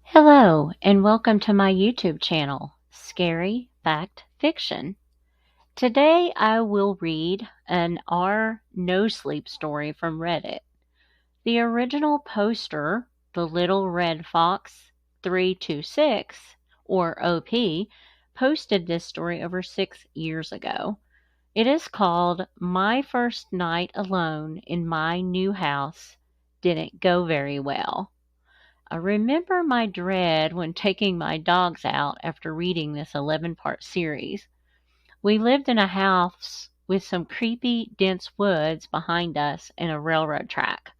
Hello, and welcome to my YouTube channel, Scary Fact Fiction. Today I will read an R No Sleep story from Reddit. The original poster, the Little Red Fox 326, or OP, posted this story over 6 years ago. It is called My First Night Alone in My New House Didn't Go Very Well. I remember my dread when taking my dogs out after reading this 11-part series. We lived in a house with some creepy, dense woods behind us and a railroad track.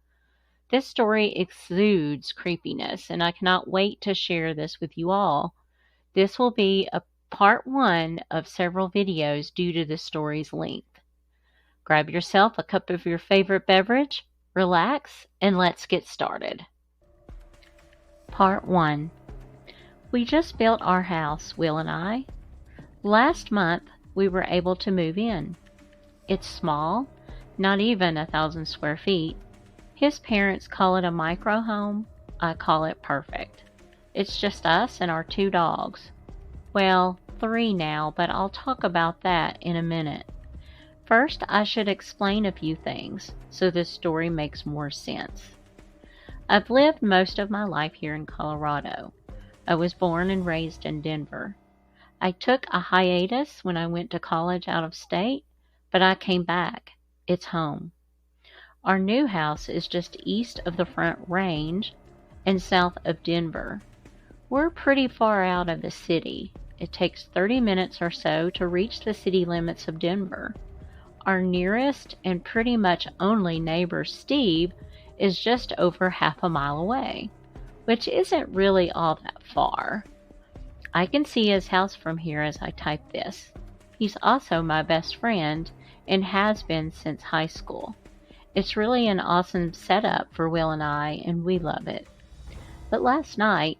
This story exudes creepiness, and I cannot wait to share this with you all. This will be a part 1 of several videos due to the story's length. Grab yourself a cup of your favorite beverage, relax, and let's get started. Part 1. We just built our house, Will and I. Last month, we were able to move in. It's small, not even 1,000 square feet. His parents call it a micro home. I call it perfect. It's just us and our 2 dogs. Well, 3 now, but I'll talk about that in a minute. First, I should explain a few things so this story makes more sense. I've lived most of my life here in Colorado. I was born and raised in Denver. I took a hiatus when I went to college out of state, but I came back. It's home. Our new house is just east of the Front Range and south of Denver. We're pretty far out of the city. It takes 30 minutes or so to reach the city limits of Denver. Our nearest and pretty much only neighbor, Steve, is just over half a mile away, which isn't really all that far. I can see his house from here as I type this. He's also my best friend and has been since high school. It's really an awesome setup for Will and I, and we love it. But last night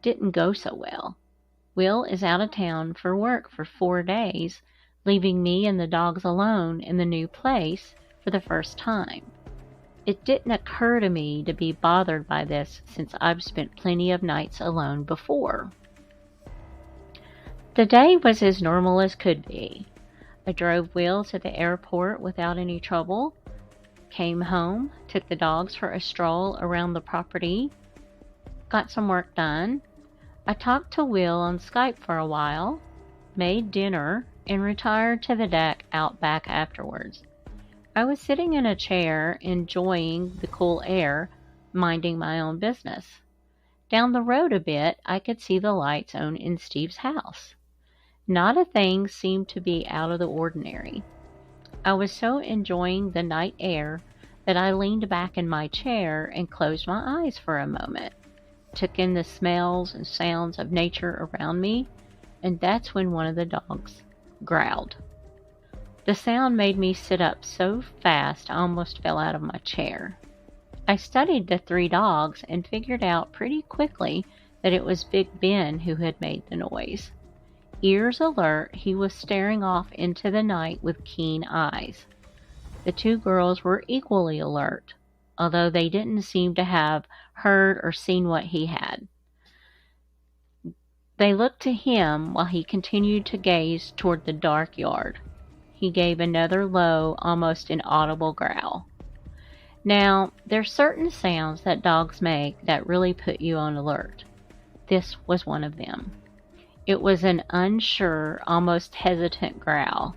didn't go so well. Will is out of town for work for 4 days, leaving me and the dogs alone in the new place for the first time. It didn't occur to me to be bothered by this since I've spent plenty of nights alone before. The day was as normal as could be. I drove Will to the airport without any trouble, came home, took the dogs for a stroll around the property, got some work done. I talked to Will on Skype for a while, made dinner, and retired to the deck out back afterwards. I was sitting in a chair, enjoying the cool air, minding my own business. Down the road a bit, I could see the lights on in Steve's house. Not a thing seemed to be out of the ordinary. I was so enjoying the night air that I leaned back in my chair and closed my eyes for a moment, took in the smells and sounds of nature around me, and that's when one of the dogs growled. The sound made me sit up so fast I almost fell out of my chair. I studied the 3 dogs and figured out pretty quickly that it was Big Ben who had made the noise. Ears alert, he was staring off into the night with keen eyes. The 2 girls were equally alert, although they didn't seem to have heard or seen what he had. They looked to him while he continued to gaze toward the dark yard. He gave another low, almost inaudible growl. Now, there's certain sounds that dogs make that really put you on alert. This was one of them. It was an unsure, almost hesitant growl,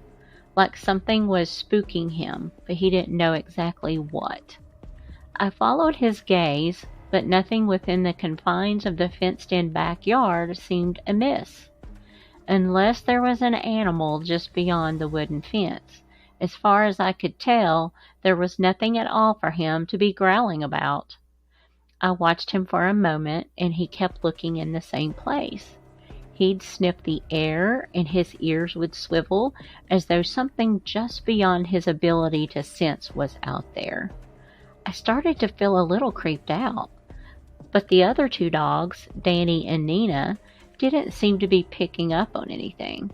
like something was spooking him, but he didn't know exactly what. I followed his gaze, but nothing within the confines of the fenced-in backyard seemed amiss. Unless there was an animal just beyond the wooden fence. As far as I could tell, there was nothing at all for him to be growling about. I watched him for a moment, and he kept looking in the same place. He'd sniff the air, and his ears would swivel as though something just beyond his ability to sense was out there. I started to feel a little creeped out, but the other 2 dogs, Danny and Nina, didn't seem to be picking up on anything.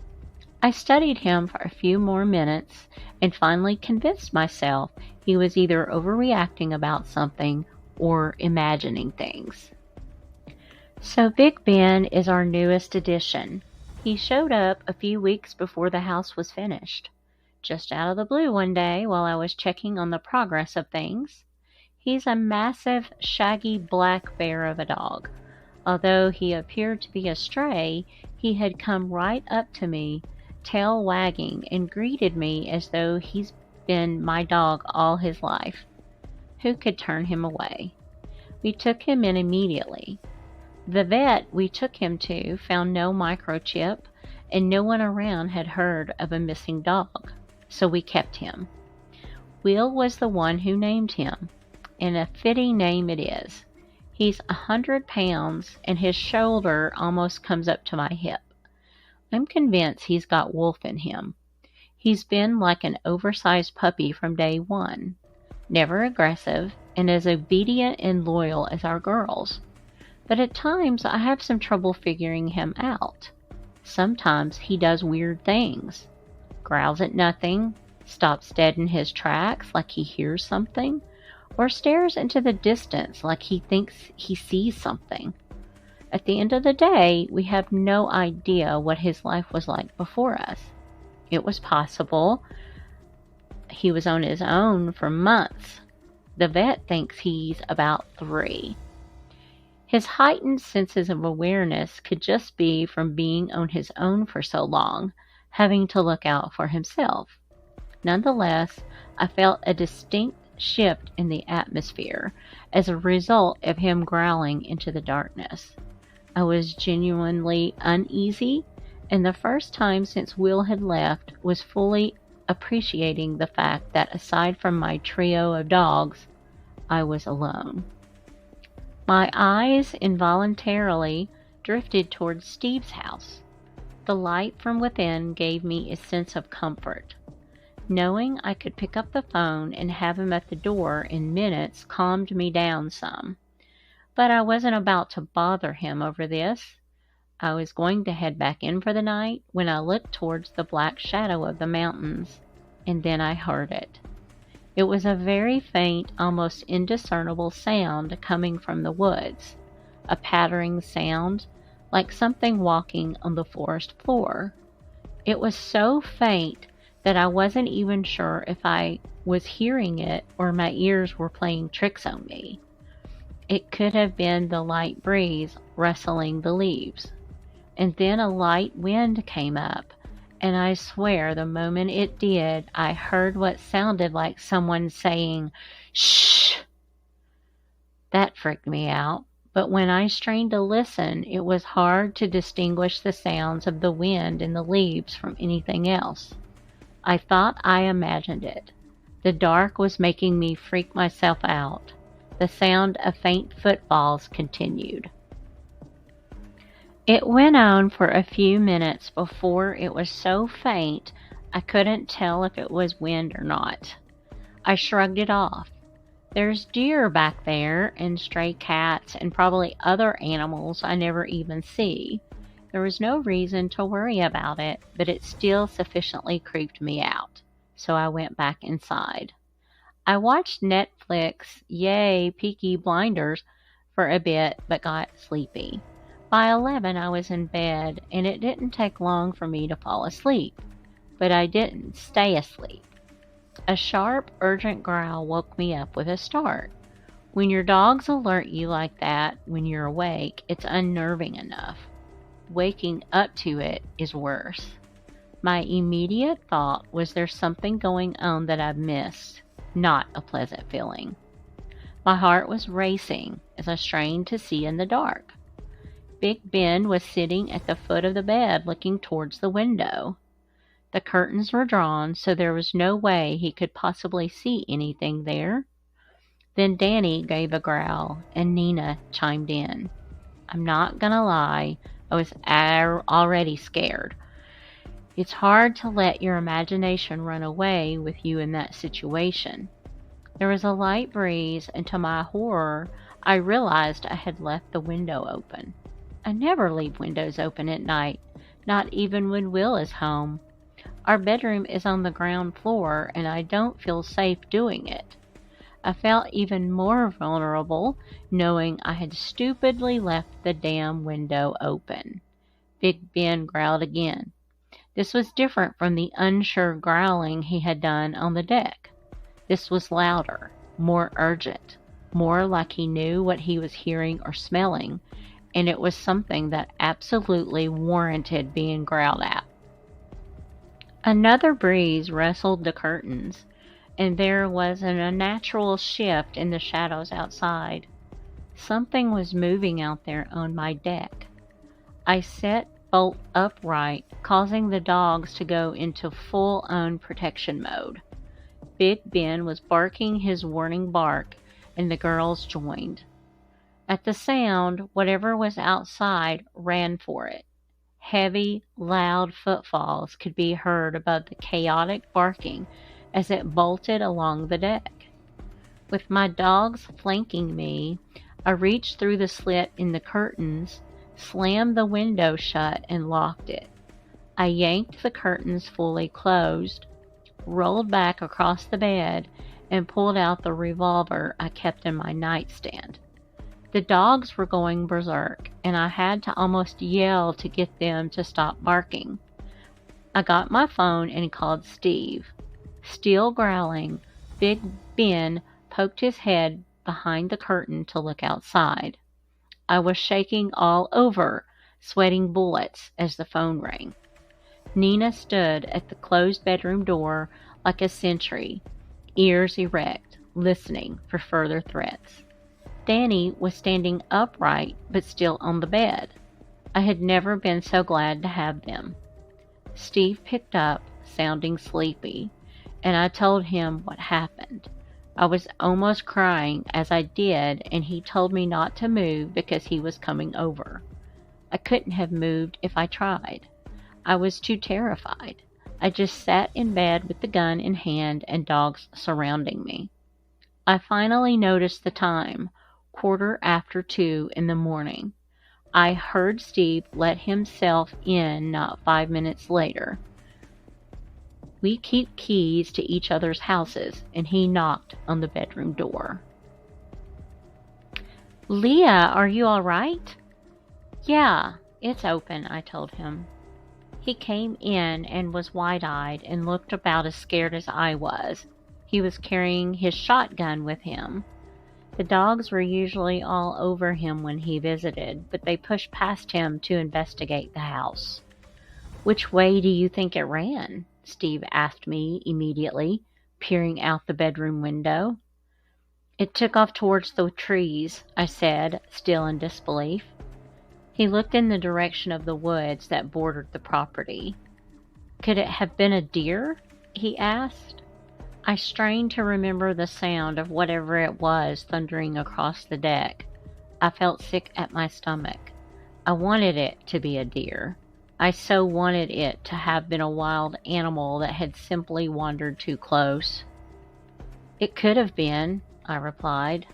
I studied him for a few more minutes and finally convinced myself he was either overreacting about something or imagining things. So Big Ben is our newest addition. He showed up a few weeks before the house was finished. Just out of the blue one day while I was checking on the progress of things. He's a massive, shaggy black bear of a dog. Although he appeared to be a stray, he had come right up to me, tail wagging, and greeted me as though he's been my dog all his life. Who could turn him away? We took him in immediately. The vet we took him to found no microchip, and no one around had heard of a missing dog, so we kept him. Will was the one who named him, and a fitting name it is. He's 100 pounds, and his shoulder almost comes up to my hip. I'm convinced he's got wolf in him. He's been like an oversized puppy from day one, never aggressive, and as obedient and loyal as our girls. But at times I have some trouble figuring him out. Sometimes he does weird things. Growls at nothing, stops dead in his tracks like he hears something, or stares into the distance like he thinks he sees something. At the end of the day, we have no idea what his life was like before us. It was possible he was on his own for months. The vet thinks he's about 3. His heightened senses of awareness could just be from being on his own for so long, having to look out for himself. Nonetheless, I felt a distinct shift in the atmosphere as a result of him growling into the darkness. I was genuinely uneasy, and the first time since Will had left was fully appreciating the fact that aside from my trio of dogs, I was alone. My eyes involuntarily drifted towards Steve's house. The light from within gave me a sense of comfort. Knowing I could pick up the phone and have him at the door in minutes calmed me down some. But I wasn't about to bother him over this. I was going to head back in for the night when I looked towards the black shadow of the mountains, and then I heard it. It was a very faint, almost indiscernible sound coming from the woods, a pattering sound like something walking on the forest floor. It was so faint that I wasn't even sure if I was hearing it or my ears were playing tricks on me. It could have been the light breeze rustling the leaves. And then a light wind came up, and I swear the moment it did, I heard what sounded like someone saying, "Shh!" That freaked me out, but when I strained to listen, it was hard to distinguish the sounds of the wind in the leaves from anything else. I thought I imagined it. The dark was making me freak myself out. The sound of faint footfalls continued. It went on for a few minutes before it was so faint I couldn't tell if it was wind or not. I shrugged it off. There's deer back there and stray cats and probably other animals I never even see. There was no reason to worry about it, but it still sufficiently creeped me out, so I went back inside. I watched Netflix, yay, Peaky Blinders, for a bit, but got sleepy. By 11, I was in bed, and it didn't take long for me to fall asleep. But I didn't stay asleep. A sharp, urgent growl woke me up with a start. When your dogs alert you like that when you're awake, it's unnerving enough. Waking up to it is worse. My immediate thought was there's something going on that I've missed. Not a pleasant feeling. My heart was racing as I strained to see in the dark. Big Ben was sitting at the foot of the bed looking towards the window. The curtains were drawn, so there was no way he could possibly see anything there. Then Danny gave a growl, and Nina chimed in. I'm not gonna lie, I was already scared. It's hard to let your imagination run away with you in that situation. There was a light breeze, and to my horror, I realized I had left the window open. I never leave windows open at night, not even when Will is home. Our bedroom is on the ground floor, and I don't feel safe doing it. I felt even more vulnerable knowing I had stupidly left the damn window open. Big Ben growled again. This was different from the unsure growling he had done on the deck. This was louder, more urgent, more like he knew what he was hearing or smelling, and it was something that absolutely warranted being growled at. Another breeze rustled the curtains, and there was an unnatural shift in the shadows outside. Something was moving out there on my deck. I sat bolt upright, causing the dogs to go into full-on protection mode. Big Ben was barking his warning bark, and the girls joined. At the sound, whatever was outside ran for it. Heavy, loud footfalls could be heard above the chaotic barking as it bolted along the deck. With my dogs flanking me, I reached through the slit in the curtains, slammed the window shut, and locked it. I yanked the curtains fully closed, rolled back across the bed, and pulled out the revolver I kept in my nightstand. The dogs were going berserk, and I had to almost yell to get them to stop barking. I got my phone and called Steve. Still growling, Big Ben poked his head behind the curtain to look outside. I was shaking all over, sweating bullets as the phone rang. Nina stood at the closed bedroom door like a sentry, ears erect, listening for further threats. Danny was standing upright but still on the bed. I had never been so glad to have them. Steve picked up, sounding sleepy, and I told him what happened. I was almost crying as I did, and he told me not to move because he was coming over. I couldn't have moved if I tried. I was too terrified. I just sat in bed with the gun in hand and dogs surrounding me. I finally noticed the time, 2:15 in the morning. I heard Steve let himself in not 5 minutes later. We keep keys to each other's houses, and he knocked on the bedroom door. "Leah, are you all right?" "Yeah, it's open," I told him. He came in and was wide-eyed and looked about as scared as I was. He was carrying his shotgun with him. The dogs were usually all over him when he visited, but they pushed past him to investigate the house. "Which way do you think it ran?" Steve asked me immediately, peering out the bedroom window. "It took off towards the trees," I said, still in disbelief. He looked in the direction of the woods that bordered the property. "Could it have been a deer?" he asked. I strained to remember the sound of whatever it was thundering across the deck. I felt sick at my stomach. I wanted it to be a deer. I so wanted it to have been a wild animal that had simply wandered too close. "It could have been," I replied.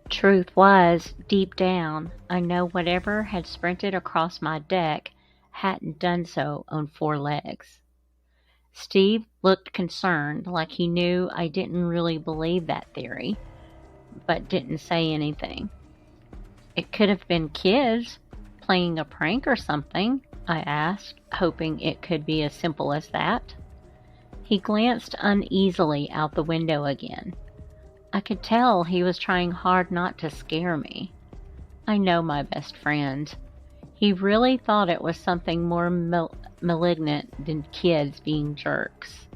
Truth was, deep down, I know whatever had sprinted across my deck hadn't done so on 4 legs. Steve looked concerned, like he knew I didn't really believe that theory, but didn't say anything. "It could have been kids playing a prank or something," I asked, hoping it could be as simple as that. He glanced uneasily out the window again. I could tell he was trying hard not to scare me. I know my best friend. He really thought it was something more malignant than kids being jerks.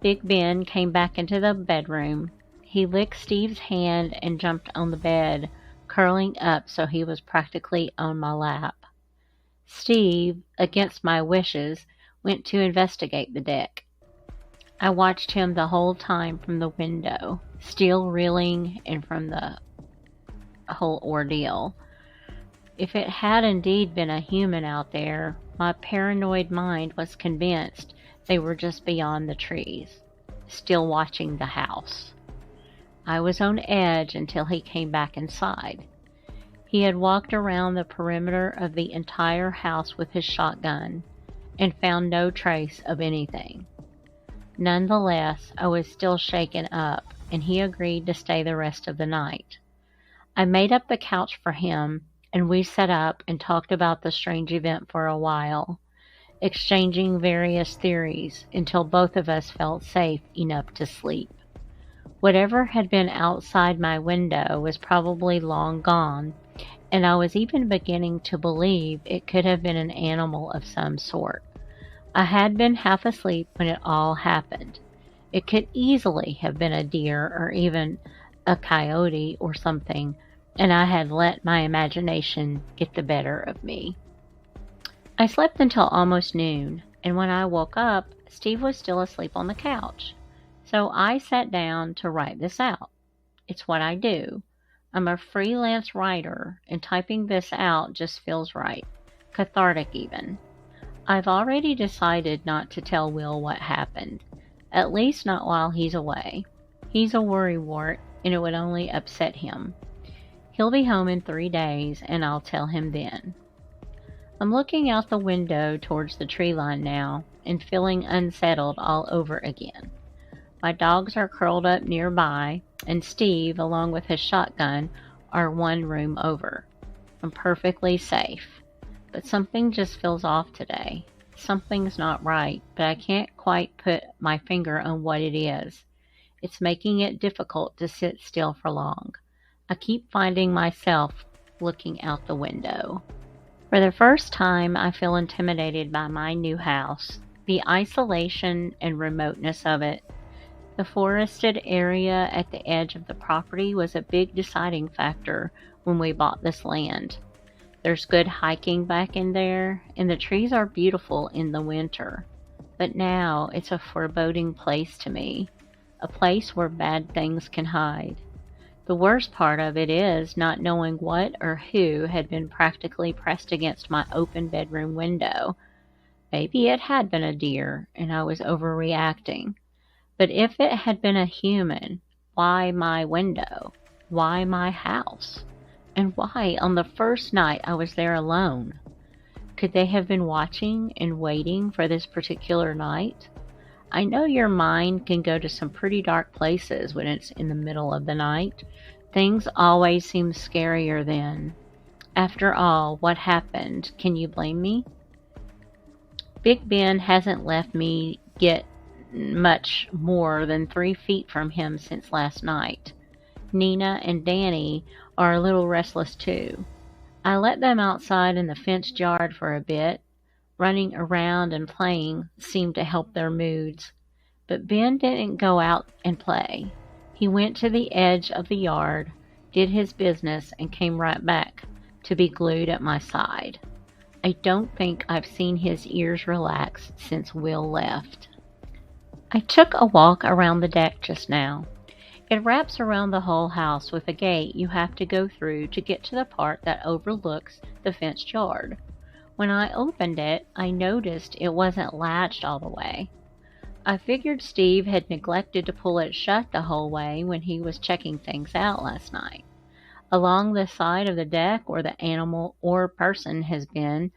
Big Ben came back into the bedroom. He licked Steve's hand and jumped on the bed, curling up so he was practically on my lap. Steve, against my wishes, went to investigate the deck. I watched him the whole time from the window, still reeling and from the whole ordeal. If it had indeed been a human out there, my paranoid mind was convinced they were just beyond the trees, still watching the house. I was on edge until he came back inside. He had walked around the perimeter of the entire house with his shotgun and found no trace of anything. Nonetheless, I was still shaken up and he agreed to stay the rest of the night. I made up the couch for him, and we sat up and talked about the strange event for a while, exchanging various theories until both of us felt safe enough to sleep. Whatever had been outside my window was probably long gone, and I was even beginning to believe it could have been an animal of some sort. I had been half asleep when it all happened. It could easily have been a deer or even a coyote or something, and I had let my imagination get the better of me. I slept until almost noon, and when I woke up, Steve was still asleep on the couch. So I sat down to write this out. It's what I do. I'm a freelance writer, and typing this out just feels right. Cathartic even. I've already decided not to tell Will what happened, at least not while he's away. He's a worrywart, and it would only upset him. He'll be home in 3 days, and I'll tell him then. I'm looking out the window towards the tree line now, and feeling unsettled all over again. My dogs are curled up nearby, and Steve, along with his shotgun, are one room over. I'm perfectly safe. But something just feels off today. Something's not right, but I can't quite put my finger on what it is. It's making it difficult to sit still for long. I keep finding myself looking out the window. For the first time, I feel intimidated by my new house, the isolation and remoteness of it. The forested area at the edge of the property was a big deciding factor when we bought this land. There's good hiking back in there, and the trees are beautiful in the winter. But now it's a foreboding place to me, a place where bad things can hide. The worst part of it is not knowing what or who had been practically pressed against my open bedroom window. Maybe it had been a deer, and I was overreacting. But if it had been a human, why my window? Why my house? And why on the first night I was there alone? Could they have been watching and waiting for this particular night? I know your mind can go to some pretty dark places when it's in the middle of the night. Things always seem scarier then. After all, what happened? Can you blame me? Big Ben hasn't left me get much more than 3 feet from him since last night. Nina and Danny are a little restless too. I let them outside in the fenced yard for a bit. Running around and playing seemed to help their moods. But Ben didn't go out and play. He went to the edge of the yard, did his business, and came right back to be glued at my side. I don't think I've seen his ears relax since Will left. I took a walk around the deck just now. It wraps around the whole house with a gate you have to go through to get to the part that overlooks the fenced yard. When I opened it, I noticed it wasn't latched all the way. I figured Steve had neglected to pull it shut the whole way when he was checking things out last night. Along the side of the deck where the animal or person has been,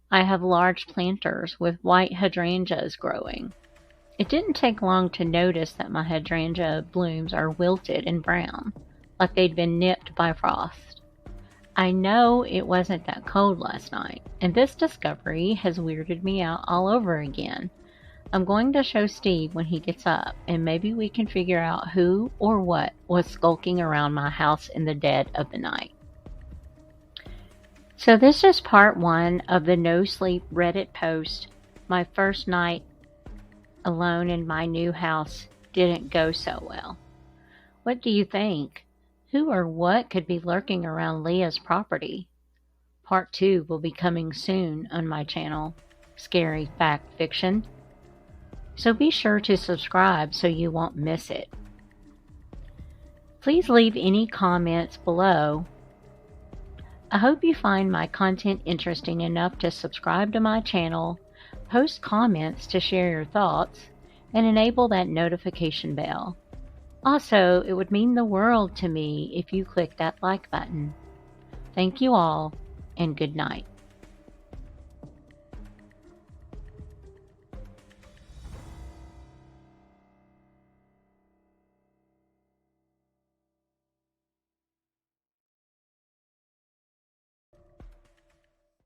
I have large planters with white hydrangeas growing. It didn't take long to notice that my hydrangea blooms are wilted and brown, like they'd been nipped by frost. I know it wasn't that cold last night, and this discovery has weirded me out all over again. I'm going to show Steve when he gets up, and maybe we can figure out who or what was skulking around my house in the dead of the night. So this is part 1 of the No Sleep Reddit post. My first night alone in my new house didn't go so well. What do you think? Who or what could be lurking around Leah's property? Part 2 will be coming soon on my channel, Scary Fact Fiction. So be sure to subscribe so you won't miss it. Please leave any comments below. I hope you find my content interesting enough to subscribe to my channel, post comments to share your thoughts, and enable that notification bell. Also, it would mean the world to me if you click that like button. Thank you all, and good night.